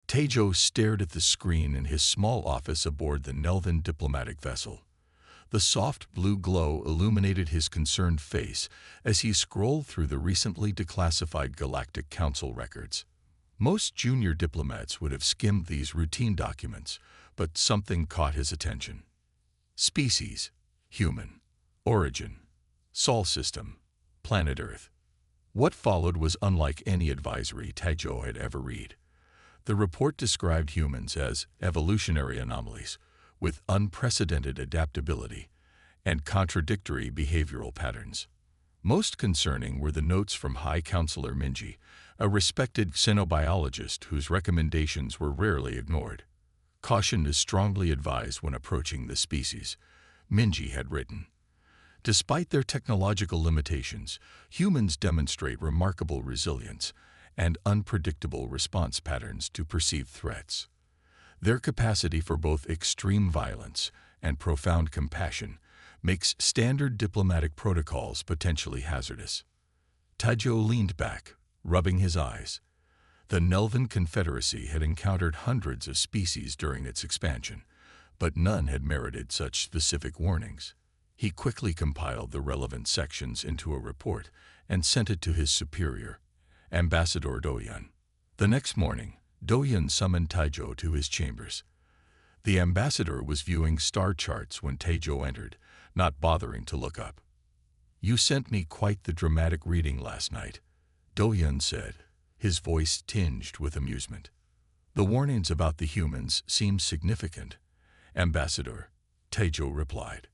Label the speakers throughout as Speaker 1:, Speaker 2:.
Speaker 1: Taejo stared at the screen in his small office aboard the Nelvan diplomatic vessel. The soft blue glow illuminated his concerned face as he scrolled through the recently declassified Galactic Council records. Most junior diplomats would have skimmed these routine documents, but something caught his attention. Species, human. Origin, Sol system, planet Earth. What followed was unlike any advisory Taejo had ever read. The report described humans as evolutionary anomalies, with unprecedented adaptability and contradictory behavioral patterns. Most concerning were the notes from High Counselor Minji, a respected xenobiologist whose recommendations were rarely ignored. Caution is strongly advised when approaching this species, Minji had written. Despite their technological limitations, humans demonstrate remarkable resilience and unpredictable response patterns to perceived threats. Their capacity for both extreme violence and profound compassion makes standard diplomatic protocols potentially hazardous. Taejo leaned back, rubbing his eyes. The Nelvan Confederacy had encountered hundreds of species during its expansion, but none had merited such specific warnings. He quickly compiled the relevant sections into a report and sent it to his superior, Ambassador Doyun. The next morning, Doyun summoned Taejo to his chambers. The ambassador was viewing star charts when Taejo entered, not bothering to look up. "You sent me quite the dramatic reading last night," Doyun said, his voice tinged with amusement. "The warnings about the humans seem significant, Ambassador," Taejo replied,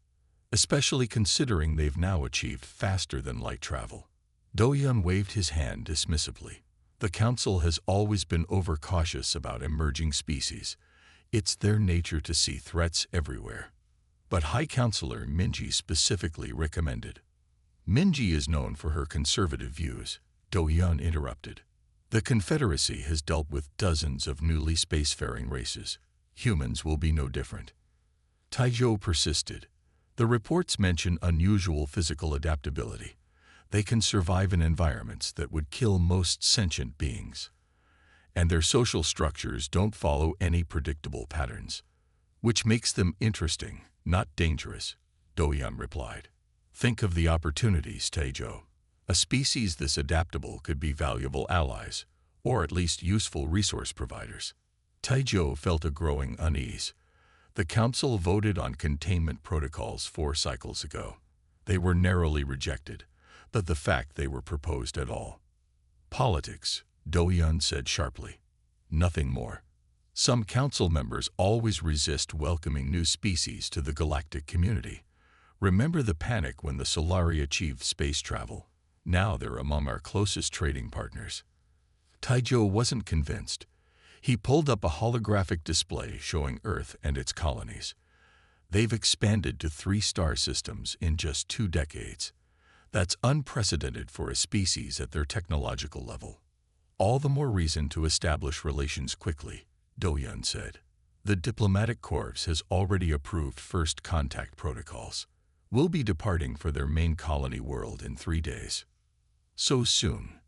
Speaker 1: "especially considering they've now achieved faster-than-light travel." Doyun waved his hand dismissively. The Council has always been overcautious about emerging species. It's their nature to see threats everywhere. But High Counselor Minji specifically recommended. "Minji is known for her conservative views," Doyun interrupted. "The Confederacy has dealt with dozens of newly spacefaring races. Humans will be no different." Taejo persisted. "The reports mention unusual physical adaptability. They can survive in environments that would kill most sentient beings. And their social structures don't follow any predictable patterns, which makes them interesting, not dangerous," Doyun replied. "Think of the opportunities, Taejo. A species this adaptable could be valuable allies, or at least useful resource providers." Taejo felt a growing unease. The Council voted on containment protocols 4 cycles ago. They were narrowly rejected, but the fact they were proposed at all. "Politics," Doyun said sharply. "Nothing more. Some council members always resist welcoming new species to the galactic community. Remember the panic when the Solari achieved space travel? Now they're among our closest trading partners." Taejo wasn't convinced. He pulled up a holographic display showing Earth and its colonies. They've expanded to 3 star systems in just 2 decades. That's unprecedented for a species at their technological level. "All the more reason to establish relations quickly," Doyun said. "The Diplomatic Corps has already approved first contact protocols. We'll be departing for their main colony world in 3 days." "So soon?"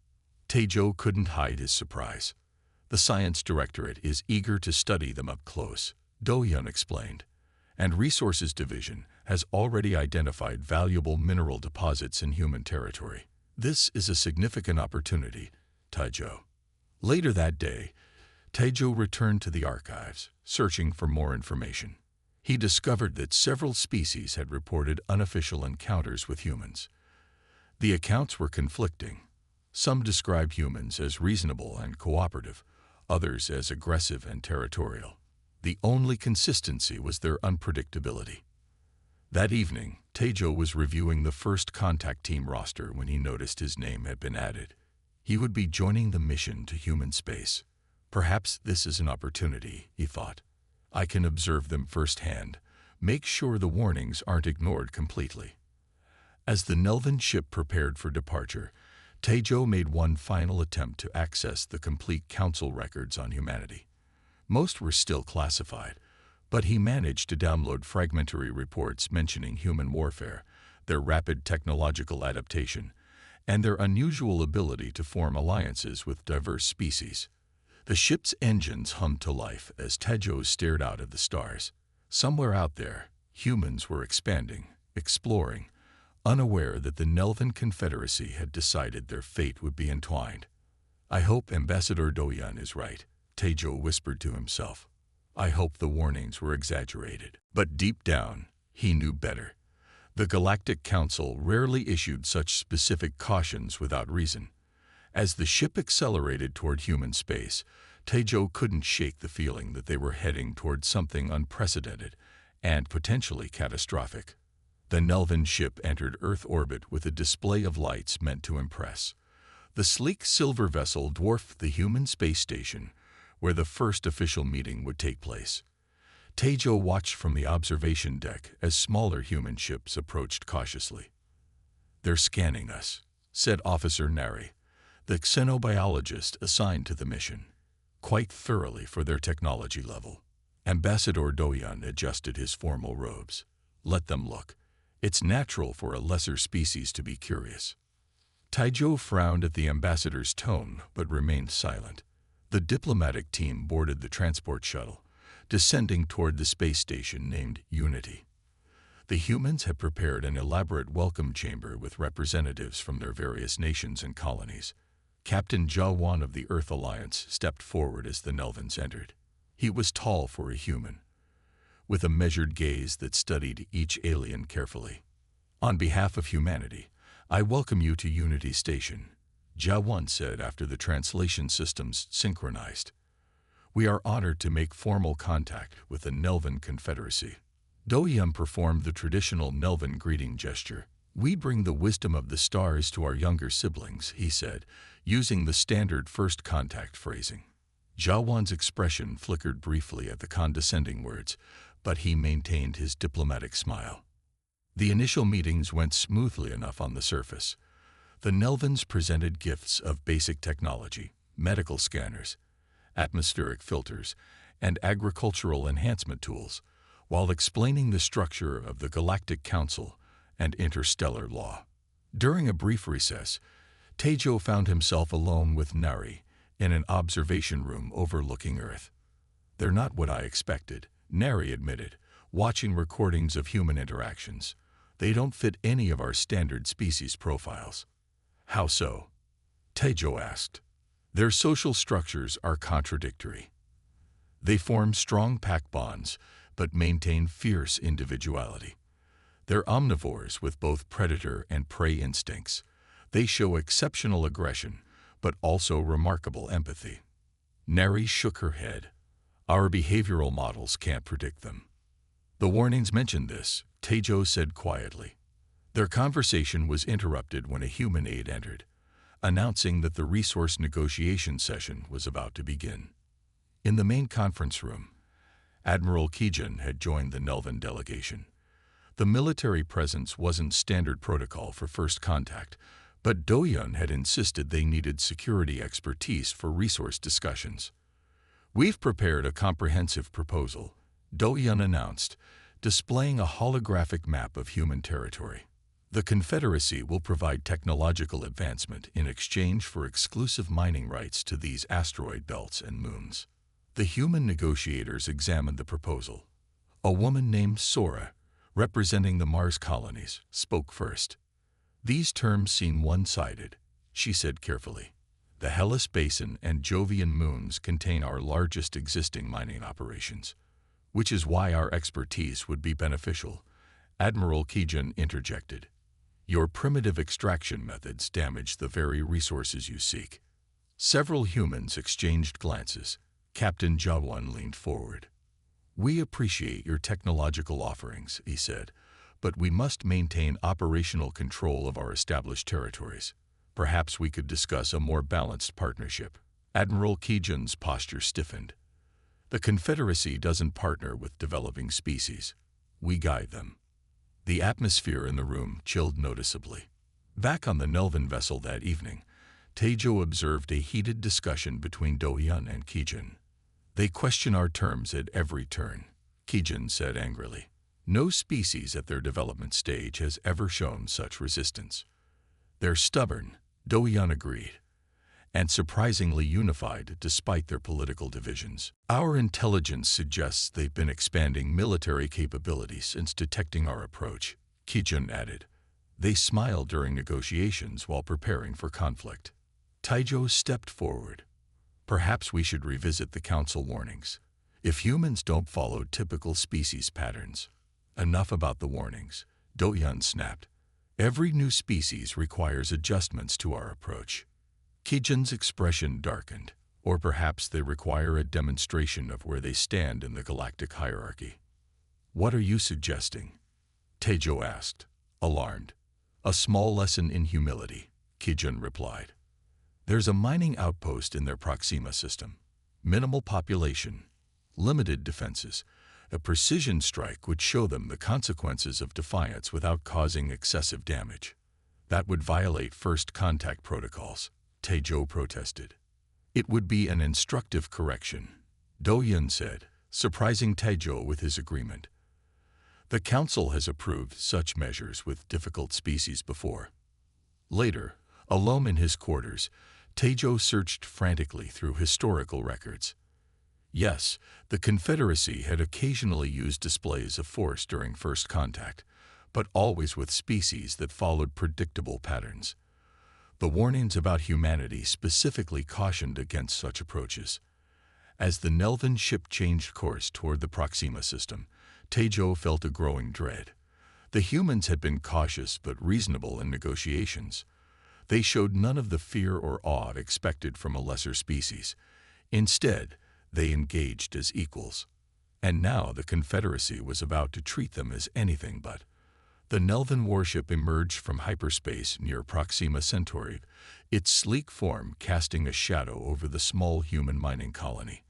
Speaker 1: Taejo couldn't hide his surprise. "The Science Directorate is eager to study them up close," Doyun explained, "and Resources Division has already identified valuable mineral deposits in human territory. This is a significant opportunity, Taejo." Later that day, Taejo returned to the archives, searching for more information. He discovered that several species had reported unofficial encounters with humans. The accounts were conflicting. Some described humans as reasonable and cooperative, others as aggressive and territorial. The only consistency was their unpredictability. That evening, Taejo was reviewing the first contact team roster when he noticed his name had been added. He would be joining the mission to human space. "Perhaps this is an opportunity," he thought. "I can observe them firsthand, make sure the warnings aren't ignored completely." As the Nelvan ship prepared for departure, Taejo made one final attempt to access the complete council records on humanity. Most were still classified, but he managed to download fragmentary reports mentioning human warfare, their rapid technological adaptation, and their unusual ability to form alliances with diverse species. The ship's engines hummed to life as Tejo stared out at the stars. Somewhere out there, humans were expanding, exploring, unaware that the Nelvan Confederacy had decided their fate would be entwined. "I hope Ambassador Doyan is right," Tejo whispered to himself. "I hope the warnings were exaggerated." But deep down, he knew better. The Galactic Council rarely issued such specific cautions without reason. As the ship accelerated toward human space, Tejo couldn't shake the feeling that they were heading toward something unprecedented and potentially catastrophic. The Nelvan ship entered Earth orbit with a display of lights meant to impress. The sleek silver vessel dwarfed the human space station, where the first official meeting would take place. Tejo watched from the observation deck as smaller human ships approached cautiously. "They're scanning us," said Officer Nari, the xenobiologist assigned to the mission, "quite thoroughly for their technology level." Ambassador Doyan adjusted his formal robes. "Let them look. It's natural for a lesser species to be curious." Tejo frowned at the ambassador's tone but remained silent. The diplomatic team boarded the transport shuttle, descending toward the space station named Unity. The humans had prepared an elaborate welcome chamber with representatives from their various nations and colonies. Captain Jawan of the Earth Alliance stepped forward as the Nelvans entered. He was tall for a human, with a measured gaze that studied each alien carefully. "On behalf of humanity, I welcome you to Unity Station," Jawan said after the translation systems synchronized. "We are honored to make formal contact with the Nelvan Confederacy." Doyan performed the traditional Nelvan greeting gesture. "We bring the wisdom of the stars to our younger siblings," he said, using the standard first contact phrasing. Jawan's expression flickered briefly at the condescending words, but he maintained his diplomatic smile. The initial meetings went smoothly enough on the surface. The Nelvans presented gifts of basic technology, medical scanners, atmospheric filters, and agricultural enhancement tools, while explaining the structure of the Galactic Council and interstellar law. During a brief recess, Tejo found himself alone with Nari in an observation room overlooking Earth. "They're not what I expected," Nari admitted, watching recordings of human interactions. "They don't fit any of our standard species profiles." "How so?" Tejo asked. "Their social structures are contradictory. They form strong pack bonds, but maintain fierce individuality. They're omnivores with both predator and prey instincts. They show exceptional aggression, but also remarkable empathy." Nari shook her head. "Our behavioral models can't predict them." "The warnings mentioned this," Tejo said quietly. Their conversation was interrupted when a human aide entered, announcing that the resource negotiation session was about to begin. In the main conference room, Admiral Kijun had joined the Nelvan delegation. The military presence wasn't standard protocol for first contact, but Doyan had insisted they needed security expertise for resource discussions. "We've prepared a comprehensive proposal," Doyan announced, displaying a holographic map of human territory. "The Confederacy will provide technological advancement in exchange for exclusive mining rights to these asteroid belts and moons." The human negotiators examined the proposal. A woman named Sora, representing the Mars colonies, spoke first. "These terms seem one-sided," she said carefully. "The Hellas Basin and Jovian moons contain our largest existing mining operations, which is why our expertise would be beneficial," Admiral Kijun interjected. "Your primitive extraction methods damage the very resources you seek." Several humans exchanged glances. Captain Jawan leaned forward. "We appreciate your technological offerings," he said, "but we must maintain operational control of our established territories. Perhaps we could discuss a more balanced partnership." Admiral Kijun's posture stiffened. "The Confederacy doesn't partner with developing species. We guide them." The atmosphere in the room chilled noticeably. Back on the Nelvan vessel that evening, Tejo observed a heated discussion between Doyan and Kijun. "They question our terms at every turn," Kijun said angrily. "No species at their development stage has ever shown such resistance." "They're stubborn," Doyan agreed. and surprisingly unified despite their political divisions. Our intelligence suggests they've been expanding military capabilities since detecting our approach, Kijun added. They smiled during negotiations while preparing for conflict. Taijo stepped forward. Perhaps we should revisit the council warnings. If humans don't follow typical species patterns. Enough about the warnings, Do-yun snapped. Every new species requires adjustments to our approach. Kijun's expression darkened, or perhaps they require a demonstration of where they stand in the galactic hierarchy. What are you suggesting? Taijo asked, alarmed. A small lesson in humility, Kijun replied. There's a mining outpost in their Proxima system. Minimal population, limited defenses. A precision strike would show them the consequences of defiance without causing excessive damage. That would violate first contact protocols, Taijo protested. It would be an instructive correction, Do-yun said, surprising Taijo with his agreement. The council has approved such measures with difficult species before. Later, alone in his quarters, Taijo searched frantically through historical records. Yes, the Confederacy had occasionally used displays of force during first contact, but always with species that followed predictable patterns. The warnings about humanity specifically cautioned against such approaches. As the Nelvan ship changed course toward the Proxima system, Taijo felt a growing dread. The humans had been cautious but reasonable in negotiations. They showed none of the fear or awe expected from a lesser species. Instead, they engaged as equals. And now the Confederacy was about to treat them as anything but. The Nelvan warship emerged from hyperspace near Proxima Centauri, its sleek form casting a shadow over the small human mining colony.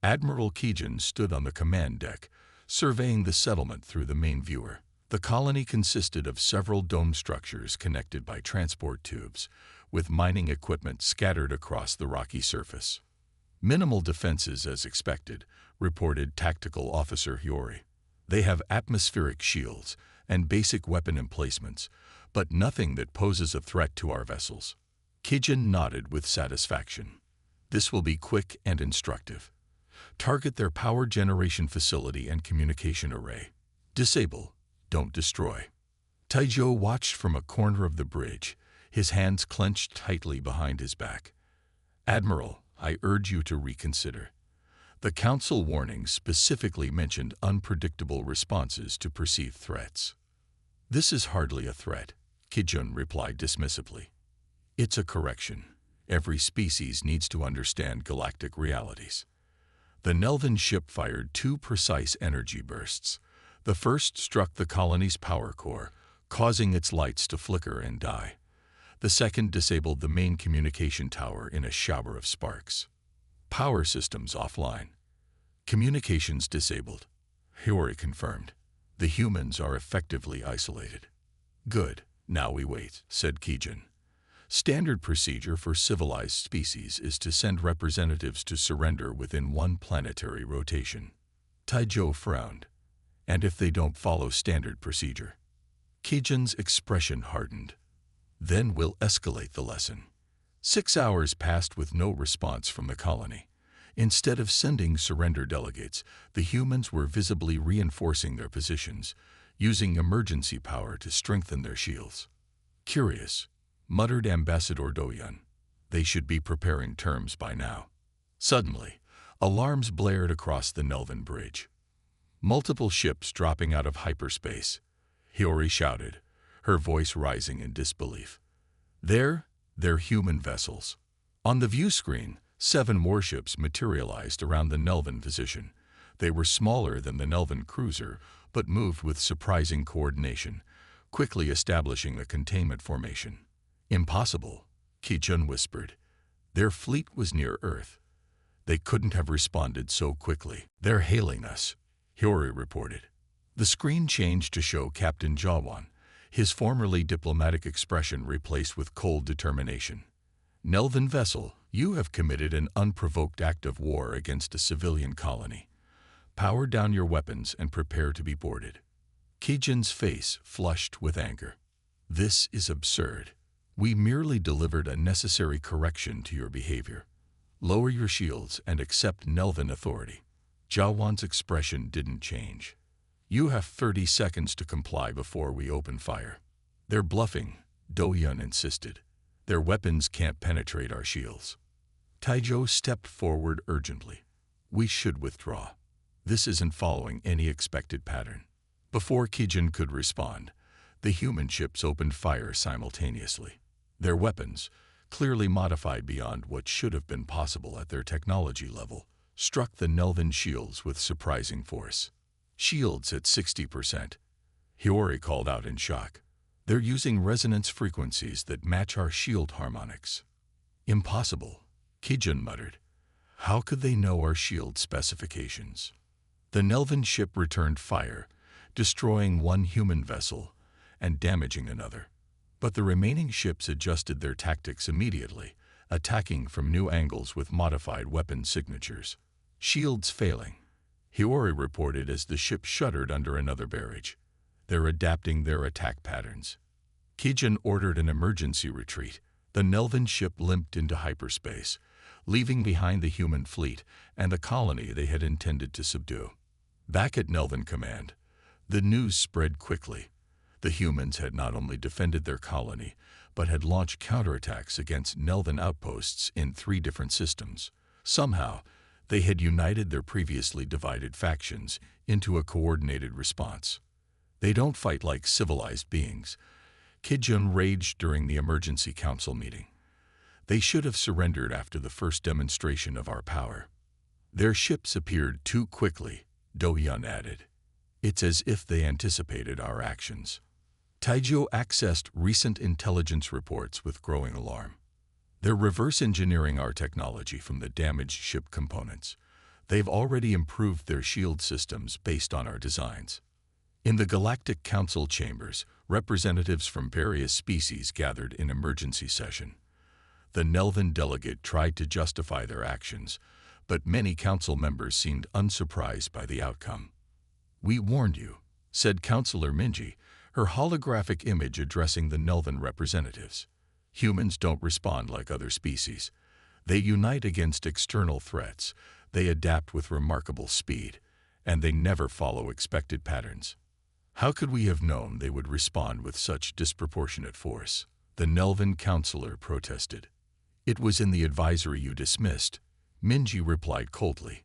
Speaker 1: Admiral Kijun stood on the command deck, surveying the settlement through the main viewer. The colony consisted of several dome structures connected by transport tubes, with mining equipment scattered across the rocky surface. Minimal defenses as expected, reported Tactical Officer Hiyori. They have atmospheric shields and basic weapon emplacements, but nothing that poses a threat to our vessels. Kijun nodded with satisfaction. This will be quick and instructive. Target their power generation facility and communication array. Disable, don't destroy. Taijo watched from a corner of the bridge, his hands clenched tightly behind his back. Admiral, I urge you to reconsider. The council warnings specifically mentioned unpredictable responses to perceived threats. This is hardly a threat, Kijun replied dismissively. It's a correction. Every species needs to understand galactic realities. The Nelvan ship fired 2 precise energy bursts. The first struck the colony's power core, causing its lights to flicker and die. The second disabled the main communication tower in a shower of sparks. Power systems offline. Communications disabled. Hiyori confirmed. The humans are effectively isolated. Good, now we wait, said Kijun. Standard procedure for civilized species is to send representatives to surrender within 1 planetary rotation. Taijo frowned. And if they don't follow standard procedure? Kijun's expression hardened. Then we'll escalate the lesson. 6 hours passed with no response from the colony. Instead of sending surrender delegates, the humans were visibly reinforcing their positions, using emergency power to strengthen their shields. Curious, muttered Ambassador Do-yun. They should be preparing terms by now. Suddenly, alarms blared across the Nelvan bridge. Multiple ships dropping out of hyperspace. Hiyori shouted, her voice rising in disbelief. They're human vessels. On the view screen, 7 warships materialized around the Nelvan position. They were smaller than the Nelvan cruiser, but moved with surprising coordination, quickly establishing a containment formation. Impossible, Kijun whispered. Their fleet was near Earth. They couldn't have responded so quickly. They're hailing us, Hiyori reported. The screen changed to show Captain Jawan, his formerly diplomatic expression replaced with cold determination. Nelvan vessel, you have committed an unprovoked act of war against a civilian colony. Power down your weapons and prepare to be boarded. Kijun's face flushed with anger. This is absurd. We merely delivered a necessary correction to your behavior. Lower your shields and accept Nelvan authority. Jawan's expression didn't change. You have 30 seconds to comply before we open fire. They're bluffing, Do-Yun insisted. Their weapons can't penetrate our shields. Taijo stepped forward urgently. We should withdraw. This isn't following any expected pattern. Before Kijin could respond, the human ships opened fire simultaneously. Their weapons, clearly modified beyond what should have been possible at their technology level, struck the Nelvan shields with surprising force. Shields at 60%. Hiyori called out in shock. They're using resonance frequencies that match our shield harmonics. Impossible, Kijin muttered. How could they know our shield specifications? The Nelvan ship returned fire, destroying one human vessel and damaging another. But the remaining ships adjusted their tactics immediately, attacking from new angles with modified weapon signatures. Shields failing, Hiyori reported as the ship shuddered under another barrage. They're adapting their attack patterns. Kijin ordered an emergency retreat. The Nelvan ship limped into hyperspace, leaving behind the human fleet and the colony they had intended to subdue. Back at Nelvan Command, the news spread quickly. The humans had not only defended their colony, but had launched counterattacks against Nelvan outposts in 3 different systems. Somehow, they had united their previously divided factions into a coordinated response. They don't fight like civilized beings, Kijun raged during the emergency council meeting. They should have surrendered after the first demonstration of our power. Their ships appeared too quickly, Do-Yun added. It's as if they anticipated our actions. Taijo accessed recent intelligence reports with growing alarm. They're reverse engineering our technology from the damaged ship components. They've already improved their shield systems based on our designs. In the Galactic Council chambers, representatives from various species gathered in emergency session. The Nelvan delegate tried to justify their actions, but many council members seemed unsurprised by the outcome. We warned you, said Councillor Minji, her holographic image addressing the Nelvan representatives. Humans don't respond like other species. They unite against external threats, they adapt with remarkable speed, and they never follow expected patterns. How could we have known they would respond with such disproportionate force? The Nelvan councillor protested. It was in the advisory you dismissed, Minji replied coldly.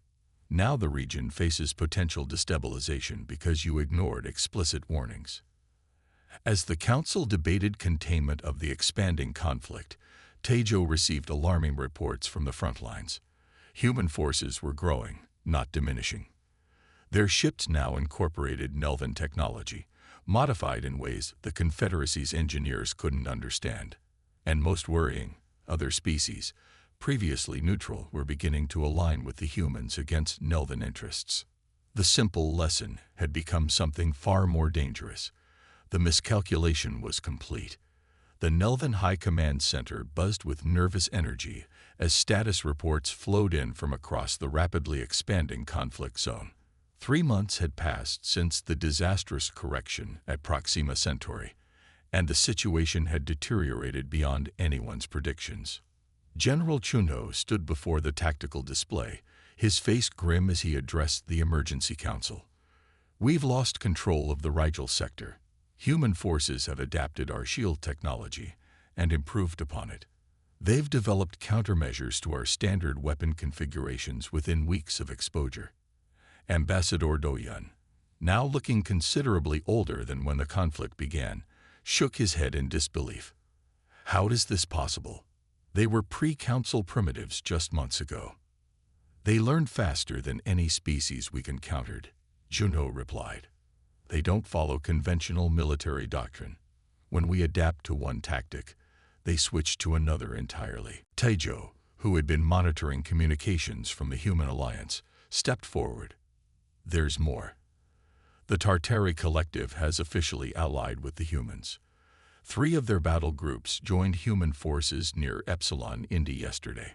Speaker 1: Now the region faces potential destabilization because you ignored explicit warnings. As the council debated containment of the expanding conflict, Taijo received alarming reports from the front lines. Human forces were growing, not diminishing. Their ships now incorporated Nelvan technology, modified in ways the Confederacy's engineers couldn't understand. And most worrying, other species, previously neutral, were beginning to align with the humans against Nelvan interests. The simple lesson had become something far more dangerous. The miscalculation was complete. The Nelvan High Command Center buzzed with nervous energy as status reports flowed in from across the rapidly expanding conflict zone. 3 months had passed since the disastrous correction at Proxima Centauri, and the situation had deteriorated beyond anyone's predictions. General Chunho stood before the tactical display, his face grim as he addressed the emergency council. We've lost control of the Rigel sector. Human forces have adapted our shield technology and improved upon it. They've developed countermeasures to our standard weapon configurations within weeks of exposure. Ambassador Do-Yun, now looking considerably older than when the conflict began, shook his head in disbelief. How is this possible? They were pre-council primitives just months ago. They learned faster than any species we encountered, Junho replied. They don't follow conventional military doctrine. When we adapt to one tactic, they switch to another entirely. Taijo, who had been monitoring communications from the Human Alliance, stepped forward. There's more. The Tartari Collective has officially allied with the humans. 3 of their battle groups joined human forces near Epsilon Indi yesterday.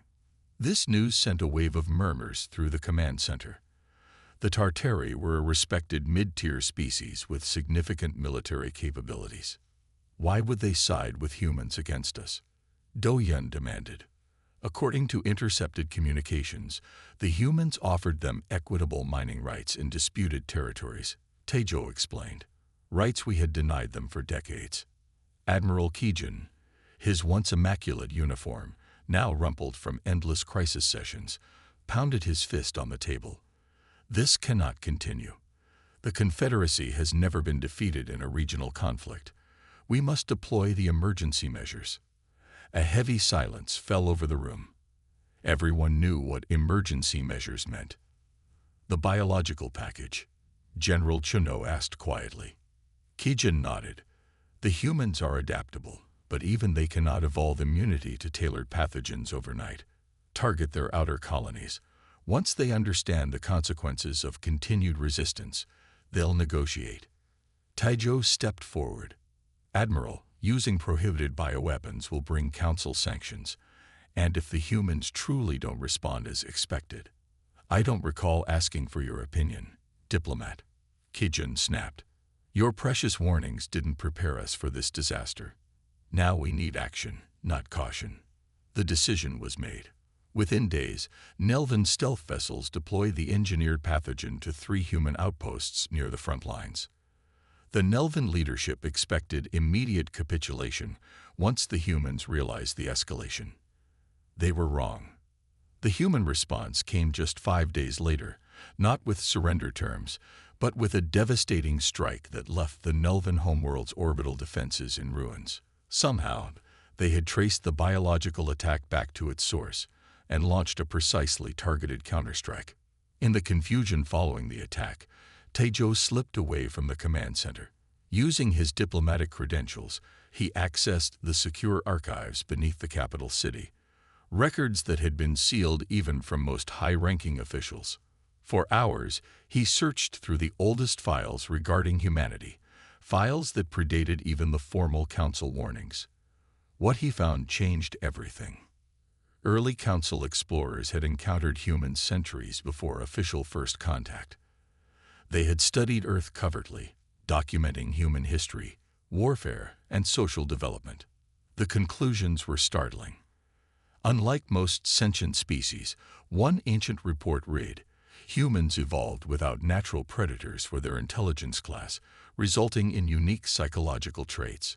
Speaker 1: This news sent a wave of murmurs through the command center. The Tartari were a respected mid-tier species with significant military capabilities. Why would they side with humans against us? Do Yun demanded. According to intercepted communications, the humans offered them equitable mining rights in disputed territories, Taejo explained. Rights we had denied them for decades. Admiral Kijun, his once immaculate uniform, now rumpled from endless crisis sessions, pounded his fist on the table. This cannot continue. The Confederacy has never been defeated in a regional conflict. We must deploy the emergency measures. A heavy silence fell over the room. Everyone knew what emergency measures meant. The biological package, General Chuno asked quietly. Kijun nodded. The humans are adaptable, but even they cannot evolve immunity to tailored pathogens overnight. Target their outer colonies. Once they understand the consequences of continued resistance, they'll negotiate. Taejo stepped forward. Admiral, using prohibited bioweapons will bring council sanctions, and if the humans truly don't respond as expected. I don't recall asking for your opinion, diplomat. Kijun snapped. Your precious warnings didn't prepare us for this disaster. Now we need action, not caution. The decision was made. Within days, Nelvan stealth vessels deployed the engineered pathogen to 3 human outposts near the front lines. The Nelvan leadership expected immediate capitulation once the humans realized the escalation. They were wrong. The human response came just 5 days later, not with surrender terms, but with a devastating strike that left the Nelvan homeworld's orbital defenses in ruins. Somehow, they had traced the biological attack back to its source and launched a precisely targeted counterstrike. In the confusion following the attack, Taejo slipped away from the command center. Using his diplomatic credentials, he accessed the secure archives beneath the capital city, records that had been sealed even from most high-ranking officials. For hours, he searched through the oldest files regarding humanity, files that predated even the formal council warnings. What he found changed everything. Early council explorers had encountered humans centuries before official first contact. They had studied Earth covertly, documenting human history, warfare, and social development. The conclusions were startling. Unlike most sentient species, one ancient report read, humans evolved without natural predators for their intelligence class, resulting in unique psychological traits.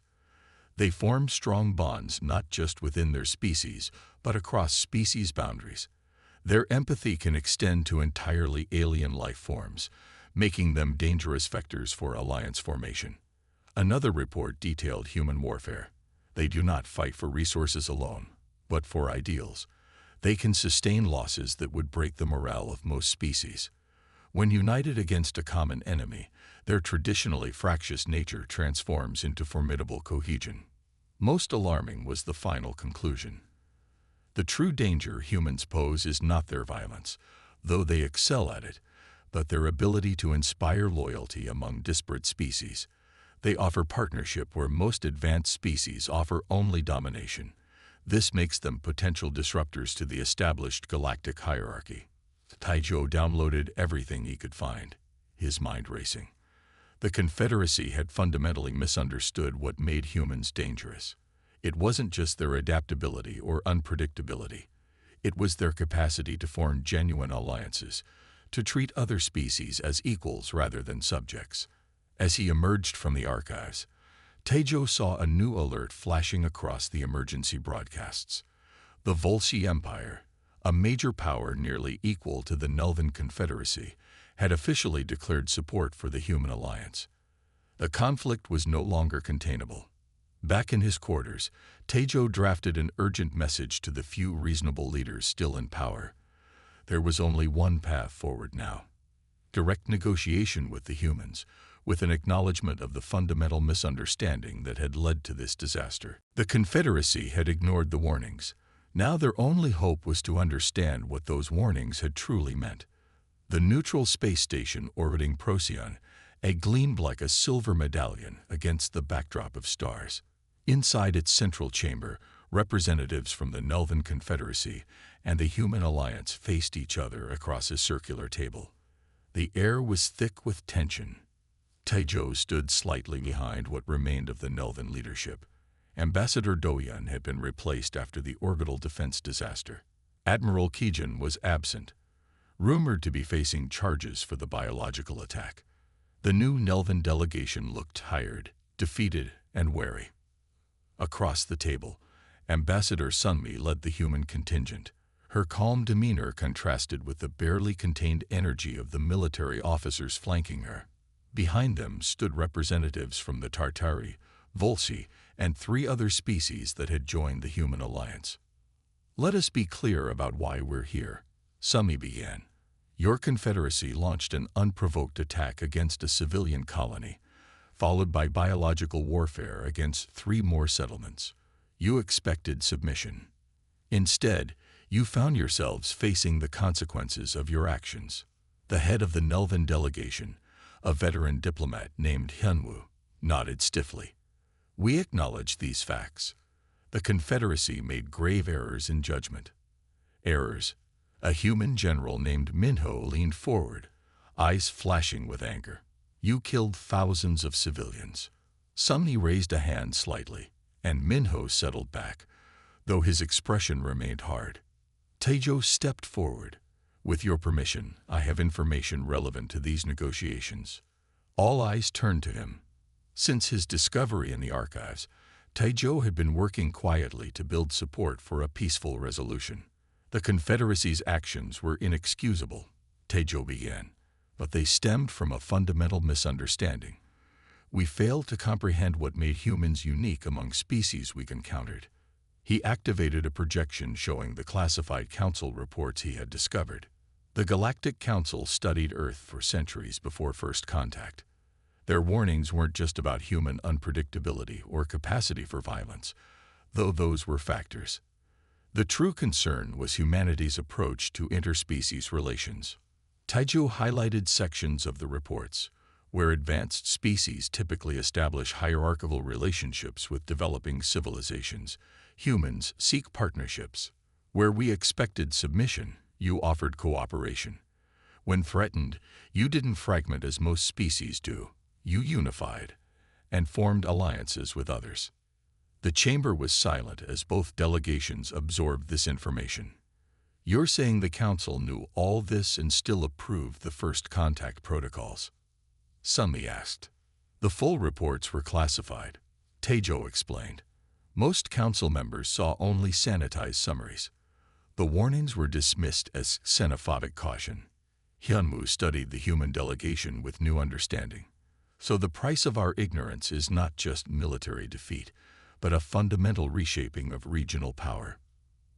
Speaker 1: They formed strong bonds not just within their species, but across species boundaries. Their empathy can extend to entirely alien life forms, making them dangerous vectors for alliance formation. Another report detailed human warfare. They do not fight for resources alone, but for ideals. They can sustain losses that would break the morale of most species. When united against a common enemy, their traditionally fractious nature transforms into formidable cohesion. Most alarming was the final conclusion. The true danger humans pose is not their violence, though they excel at it, but their ability to inspire loyalty among disparate species. They offer partnership where most advanced species offer only domination. This makes them potential disruptors to the established galactic hierarchy. Taejo downloaded everything he could find, his mind racing. The Confederacy had fundamentally misunderstood what made humans dangerous. It wasn't just their adaptability or unpredictability. It was their capacity to form genuine alliances, to treat other species as equals rather than subjects. As he emerged from the archives, Taejo saw a new alert flashing across the emergency broadcasts. The Volsci Empire, a major power nearly equal to the Nelvan Confederacy, had officially declared support for the human alliance. The conflict was no longer containable. Back in his quarters, Taejo drafted an urgent message to the few reasonable leaders still in power. There was only one path forward now: direct negotiation with the humans, with an acknowledgement of the fundamental misunderstanding that had led to this disaster. The Confederacy had ignored the warnings. Now their only hope was to understand what those warnings had truly meant. The neutral space station orbiting Procyon had gleamed like a silver medallion against the backdrop of stars. Inside its central chamber, representatives from the Nelvan Confederacy and the Human Alliance faced each other across a circular table. The air was thick with tension. Taizhou stood slightly behind what remained of the Nelvan leadership. Ambassador Doyan had been replaced after the orbital defense disaster. Admiral Kijin was absent, rumored to be facing charges for the biological attack. The new Nelvan delegation looked tired, defeated, and wary. Across the table, Ambassador Sunmi led the human contingent. Her calm demeanor contrasted with the barely contained energy of the military officers flanking her. Behind them stood representatives from the Tartari, Volsi, and 3 other species that had joined the human alliance. "Let us be clear about why we're here," Sunmi began. "Your confederacy launched an unprovoked attack against a civilian colony, followed by biological warfare against 3 more settlements. You expected submission. Instead, you found yourselves facing the consequences of your actions." The head of the Nelvan delegation, a veteran diplomat named Hyunwoo, nodded stiffly. "We acknowledge these facts. The Confederacy made grave errors in judgment." Errors? A human general named Minho leaned forward, eyes flashing with anger. "You killed thousands of civilians." Sunmi raised a hand slightly, and Minho settled back, though his expression remained hard. Taizhou stepped forward. "With your permission, I have information relevant to these negotiations." All eyes turned to him. Since his discovery in the archives, Taizhou had been working quietly to build support for a peaceful resolution. "The Confederacy's actions were inexcusable," Taizhou began, "but they stemmed from a fundamental misunderstanding. We failed to comprehend what made humans unique among species we encountered." He activated a projection showing the classified council reports he had discovered. The Galactic Council studied Earth for centuries before first contact. Their warnings weren't just about human unpredictability or capacity for violence, though those were factors. The true concern was humanity's approach to interspecies relations. Taizhou highlighted sections of the reports, where advanced species typically establish hierarchical relationships with developing civilizations. Humans seek partnerships. Where we expected submission, you offered cooperation. When threatened, you didn't fragment as most species do. You unified and formed alliances with others. The chamber was silent as both delegations absorbed this information. "You're saying the council knew all this and still approved the first contact protocols?" Sunmi asked. "The full reports were classified," Taizhou explained. "Most council members saw only sanitized summaries. The warnings were dismissed as xenophobic caution." Hyunwoo studied the human delegation with new understanding. "So the price of our ignorance is not just military defeat, but a fundamental reshaping of regional power."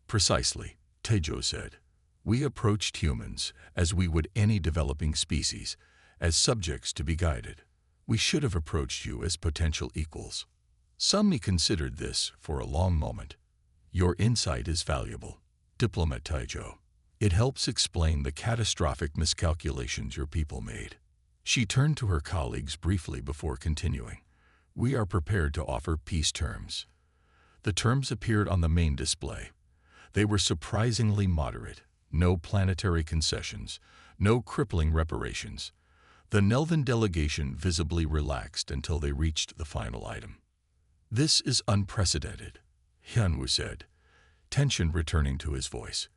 Speaker 1: "Precisely," Taizhou said. "We approached humans as we would any developing species, as subjects to be guided. We should have approached you as potential equals." Sunmi considered this for a long moment. "Your insight is valuable, Diplomat Taizhou. It helps explain the catastrophic miscalculations your people made." She turned to her colleagues briefly before continuing. "We are prepared to offer peace terms." The terms appeared on the main display. They were surprisingly moderate. No planetary concessions, no crippling reparations. The Nelvan delegation visibly relaxed until they reached the final item. "This is unprecedented," Hyunwoo said, tension returning to his voice.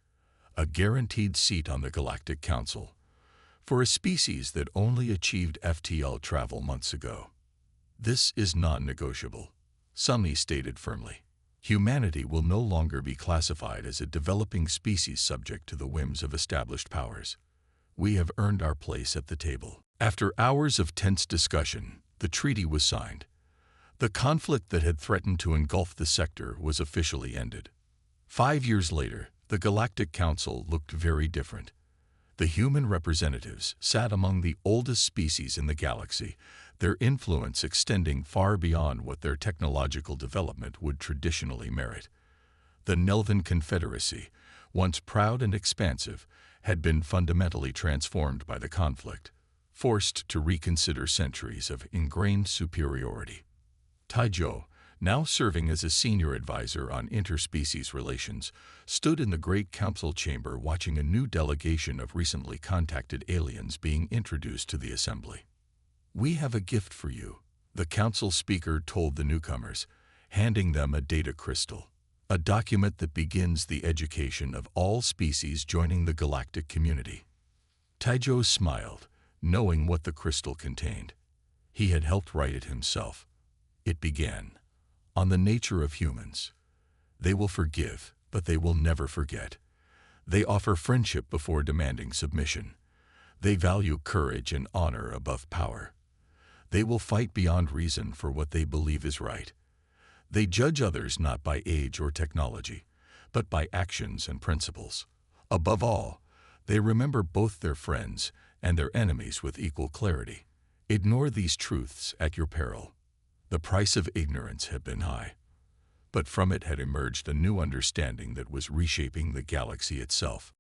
Speaker 1: "A guaranteed seat on the Galactic Council, for a species that only achieved FTL travel months ago. This is non-negotiable," Sunmi stated firmly. "Humanity will no longer be classified as a developing species subject to the whims of established powers. We have earned our place at the table." After hours of tense discussion, the treaty was signed. The conflict that had threatened to engulf the sector was officially ended. 5 years later, the Galactic Council looked very different. The human representatives sat among the oldest species in the galaxy, their influence extending far beyond what their technological development would traditionally merit. The Nelvan Confederacy, once proud and expansive, had been fundamentally transformed by the conflict, forced to reconsider centuries of ingrained superiority. Taizhou, now serving as a senior advisor on interspecies relations, stood in the Great Council chamber watching a new delegation of recently contacted aliens being introduced to the assembly. "We have a gift for you," the council speaker told the newcomers, handing them a data crystal, a document that begins the education of all species joining the galactic community. Taijo smiled, knowing what the crystal contained. He had helped write it himself. It began, "On the nature of humans. They will forgive, but they will never forget. They offer friendship before demanding submission. They value courage and honor above power. They will fight beyond reason for what they believe is right. They judge others not by age or technology, but by actions and principles. Above all, they remember both their friends and their enemies with equal clarity. Ignore these truths at your peril." The price of ignorance had been high, but from it had emerged a new understanding that was reshaping the galaxy itself.